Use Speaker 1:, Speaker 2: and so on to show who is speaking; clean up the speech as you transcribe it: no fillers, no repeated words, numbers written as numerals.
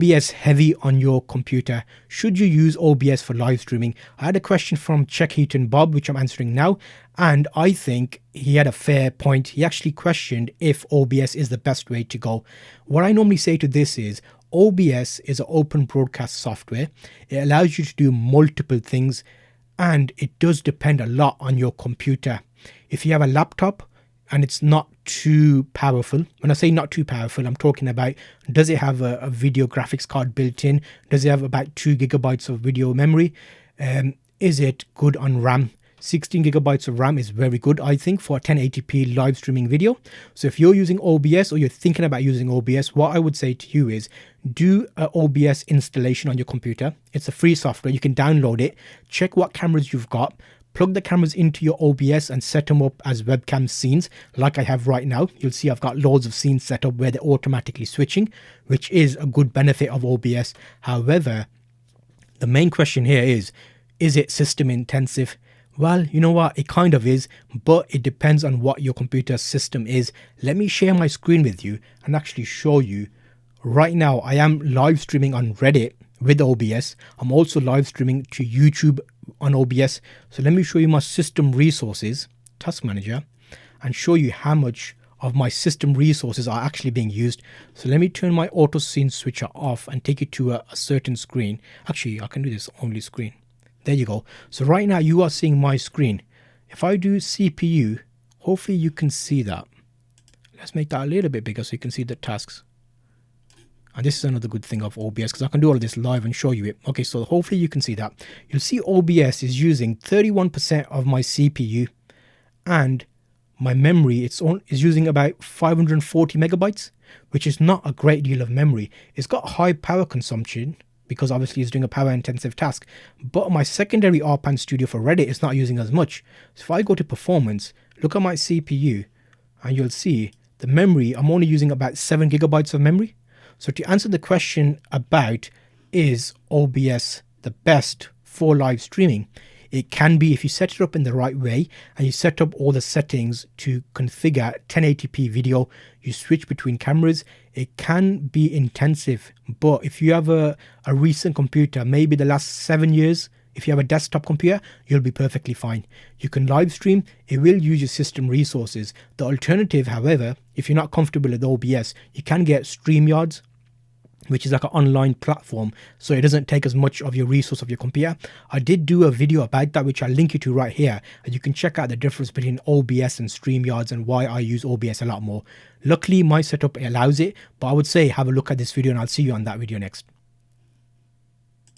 Speaker 1: OBS heavy on your computer? Should you use OBS for live streaming? I had a question from Check Heaton Bob, which I'm answering now, and I think he had a fair point. He actually questioned if OBS is the best way to go. What I normally say to this is OBS is an open broadcast software. It allows you to do multiple things, and it does depend a lot on your computer. If you have a laptop and it's not too powerful, when I say not too powerful, I'm talking about, does it have a video graphics card built in? Does it have about 2 gigabytes of video memory? Is it good on RAM? 16 gigabytes of RAM is very good, I think, for a 1080p live streaming video. So if you're using OBS or you're thinking about using OBS, what I would say to you is do an OBS installation on your computer. It's a free software. You can download it, check what cameras you've got, plug the cameras into your OBS and set them up as webcam scenes like I have right now. You'll see I've got loads of scenes set up where they're automatically switching, which is a good benefit of OBS. However, the main question here is it system intensive? Well, you know what? It kind of is, but it depends on what your computer system is. Let me share my screen with you and actually show you. Right now, I am live streaming on Reddit with OBS. I'm also live streaming to YouTube on OBS. So let me show you my system resources, Task Manager, and show you how much of my system resources are actually being used. So let me turn my auto scene switcher off and take you to a certain screen. Actually, I can do this only screen. There you go. So right now you are seeing my screen. If I do CPU, hopefully you can see that. Let's make that a little bit bigger so you can see the tasks. And this is another good thing of OBS because I can do all of this live and show you it. Okay, so hopefully you can see that. You'll see OBS is using 31% of my CPU, and my memory is using about 540 megabytes, which is not a great deal of memory. It's got high power consumption because obviously it's doing a power intensive task, but my secondary RPAN Studio for Reddit is not using as much. So if I go to performance, look at my CPU, and you'll see the memory, I'm only using about 7 gigabytes of memory. So to answer the question about is OBS the best for live streaming, it can be if you set it up in the right way and you set up all the settings to configure 1080p video, you switch between cameras. It can be intensive, but if you have a recent computer, maybe the last 7 years, if you have a desktop computer, you'll be perfectly fine. You can live stream, it will use your system resources. The alternative, however, if you're not comfortable with OBS, you can get StreamYards, which is like an online platform, so it doesn't take as much of your resource of your computer. I did do a video about that, which I'll link you to right here, and you can check out the difference between OBS and StreamYards and why I use OBS a lot more. Luckily, my setup allows it, but I would say have a look at this video and I'll see you on that video next.